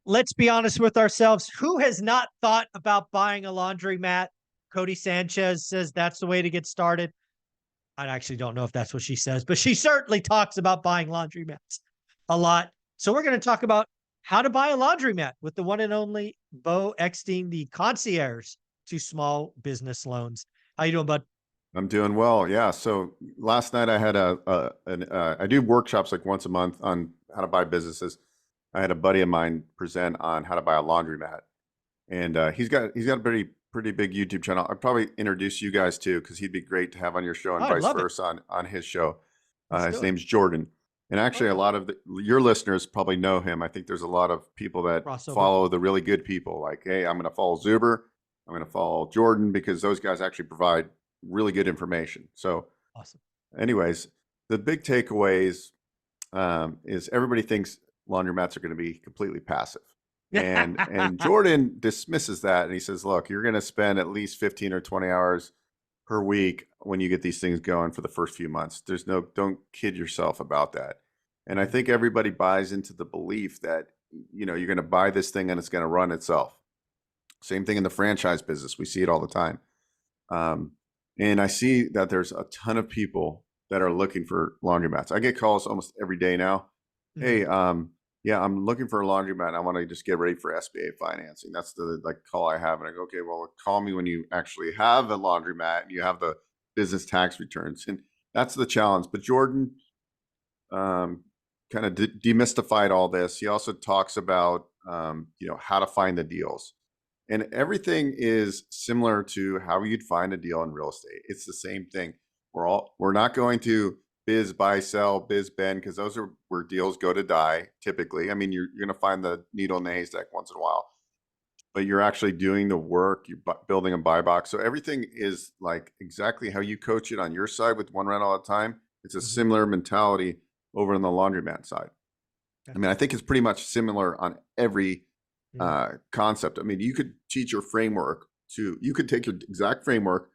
let's be honest with ourselves. Who has not thought about buying a laundromat? Cody Sanchez says that's the way to get started. I actually don't know if that's what she says, but she certainly talks about buying laundromats a lot. So we're going to talk about how to buy a laundromat with the one and only Bo Eckstein, the concierge to small business loans. How you doing, bud? I'm doing well. Yeah. So last night I had I do workshops like once a month on how to buy businesses. I had a buddy of mine present on how to buy a laundromat, and he's got a pretty big YouTube channel. I'd probably introduce you guys to because he'd be great to have on your show Oh, and I vice love it. versa on his show. Let's His do it. name's Jordan, and actually a Okay. lot of your listeners probably know him. I think there's a lot of people that Crossover. follow the really good people. Like, hey, I'm going to follow Zuber. I'm going to follow Jordan because those guys actually provide really good information. So, Awesome. anyways, the big takeaways is everybody thinks laundromats are going to be completely passive, and Jordan dismisses that, and he says, "Look, you're going to spend at least 15 or 20 hours per week when you get these things going for the first few months. Don't kid yourself about that." And I think everybody buys into the belief that you're going to buy this thing and it's going to run itself. Same thing in the franchise business. We see it all the time. And I see that there's a ton of people that are looking for laundromats. I get calls almost every day now. Hey, yeah, I'm looking for a laundromat. I want to just get ready for SBA financing. That's the call I have. And I go, okay, well, call me when you actually have a laundromat and you have the business tax returns. And that's the challenge. But Jordan kind of demystified all this. He also talks about, how to find the deals. And everything is similar to how you'd find a deal in real estate. It's the same thing. We're not going to biz buy sell biz bend because those are where deals go to die typically. I mean, you're going to find the needle in the haystack once in a while, but you're actually doing the work. You're building a buy box. So everything is like exactly how you coach it on your side with one rental at a time. It's a similar mentality over on the laundromat side. I mean, I think it's pretty much similar on every concept. I mean, you could teach your framework you could take your exact framework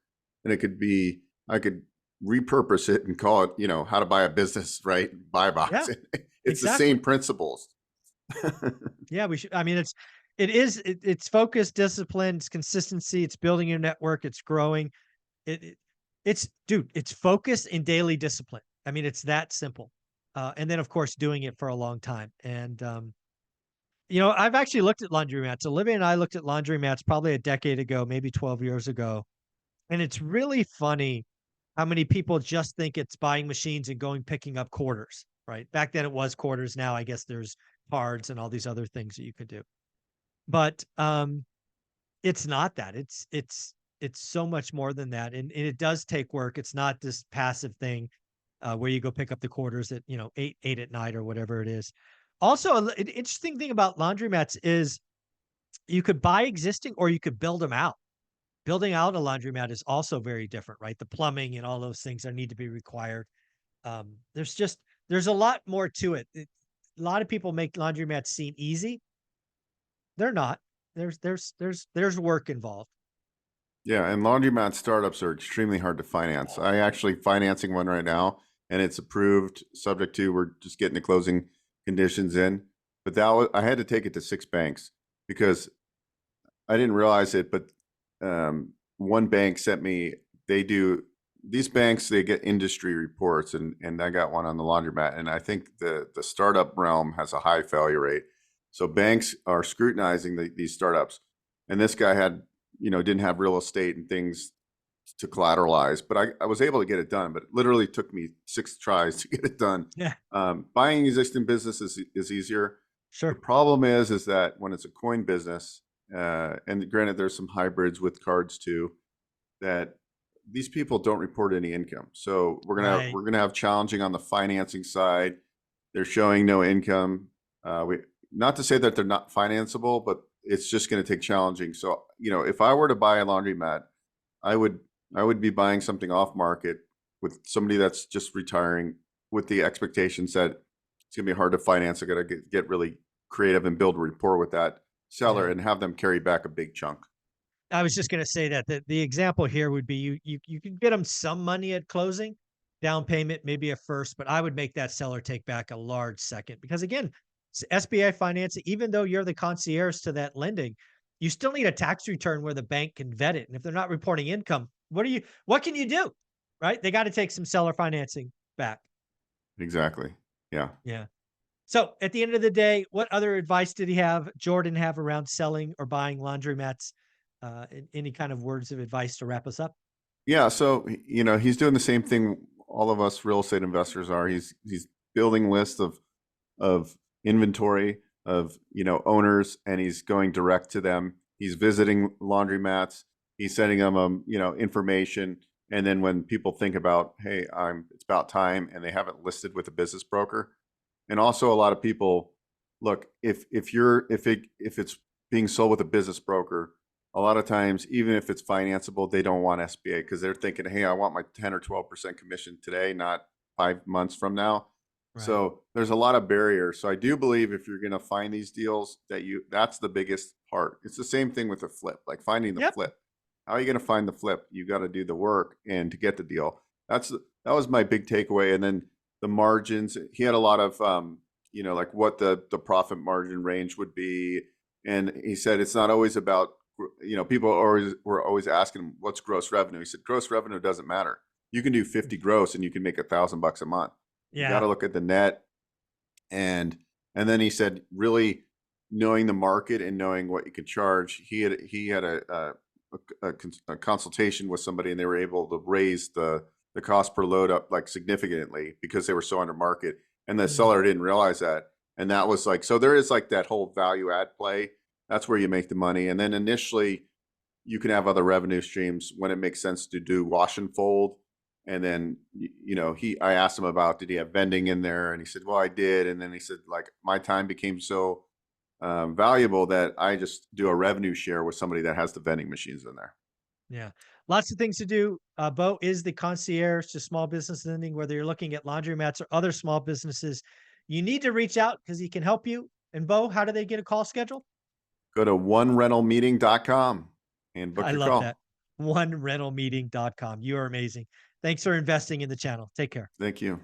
and it could be, I could repurpose it and call it, how to buy a business, right? Buy box. Yeah, It's the same exactly. principles. Yeah, we should. I mean, it's focus, discipline, it's consistency, it's building your network, it's growing. Dude, it's focus and daily discipline. I mean, it's that simple. And then of course doing it for a long time. And I've actually looked at laundromats. Olivia and I looked at laundromats probably a decade ago, maybe 12 years ago. And it's really funny how many people just think it's buying machines and going picking up quarters, right? Back then it was quarters. Now I guess there's cards and all these other things that you could do. But it's not that. It's so much more than that. And it does take work. It's not this passive thing where you go pick up the quarters at, 8 at night or whatever it is. Also, an interesting thing about laundromats is you could buy existing or you could build them out. Building out a laundromat is also very different, right? The plumbing and all those things need to be required. There's a lot more to it. A lot of people make laundromats seem easy. They're not. There's work involved. Yeah, and laundromat startups are extremely hard to finance. I actually financing one right now, and it's approved, subject to we're just getting the closing conditions in. But I had to take it to 6 banks because I didn't realize it. But one bank sent me. These banks, they get industry reports, and I got one on the laundromat. And I think the startup realm has a high failure rate. So banks are scrutinizing these startups, and this guy didn't have real estate and things to collateralize, but I was able to get it done, but it literally took me 6 tries to get it done. Yeah, Buying existing business is easier. The sure. problem is that when it's a coin business, and granted there's some hybrids with cards too, that these people don't report any income. So Right. we're gonna have challenging on the financing side. They're showing no income. Not to say that they're not financeable, but it's just going to take challenging. So, if I were to buy a laundromat, I would be buying something off market with somebody that's just retiring with the expectations that it's going to be hard to finance. I got to get really creative and build a rapport with that seller Yeah. and have them carry back a big chunk. I was just going to say that the example here would be you can get them some money at closing, down payment, maybe a first, but I would make that seller take back a large second because again, SBA financing, even though you're the concierge to that lending, you still need a tax return where the bank can vet it. And if they're not reporting income, what can you do? Right? They got to take some seller financing back. Exactly. Yeah. Yeah. So at the end of the day, what other advice did he have, Jordan, have around selling or buying laundromats? Any kind of words of advice to wrap us up? Yeah. So, he's doing the same thing all of us real estate investors are. He's building lists of inventory of, owners, and he's going direct to them. He's visiting laundromats. He's sending them, information. And then when people think about, hey, it's about time, and they haven't listed with a business broker. And also a lot of people, look, if it's being sold with a business broker, a lot of times, even if it's financeable, they don't want SBA because they're thinking, hey, I want my 10 or 12% commission today, not 5 months from now. Right. So there's a lot of barriers. So I do believe if you're going to find these deals, that's the biggest part. It's the same thing with a flip, like finding the flip. How are you going to find the flip? You got to do the work and to get the deal. That was my big takeaway. And then the margins, he had a lot of, like what the profit margin range would be. And he said, it's not always about, people were always asking him, what's gross revenue? He said, gross revenue doesn't matter. You can do 50 gross and you can make $1,000 a month. Yeah. You got to look at the net. And then he said, really knowing the market and knowing what you can charge. He had a consultation with somebody, and they were able to raise the cost per load up like significantly because they were so under market, and the seller didn't realize that. And that was like, so there is like that whole value add play. That's where you make the money. And then initially you can have other revenue streams when it makes sense to do wash and fold. And then, I asked him about, did he have vending in there? And he said, well, I did. And then he said, like, my time became so valuable that I just do a revenue share with somebody that has the vending machines in there. Yeah. Lots of things to do. Bo is the concierge to small business lending, whether you're looking at laundromats or other small businesses. You need to reach out because he can help you. And Bo, how do they get a call scheduled? Go to onerentalmeeting.com and book I your love call. that. Onerentalmeeting.com. You are amazing. Thanks for investing in the channel. Take care. Thank you.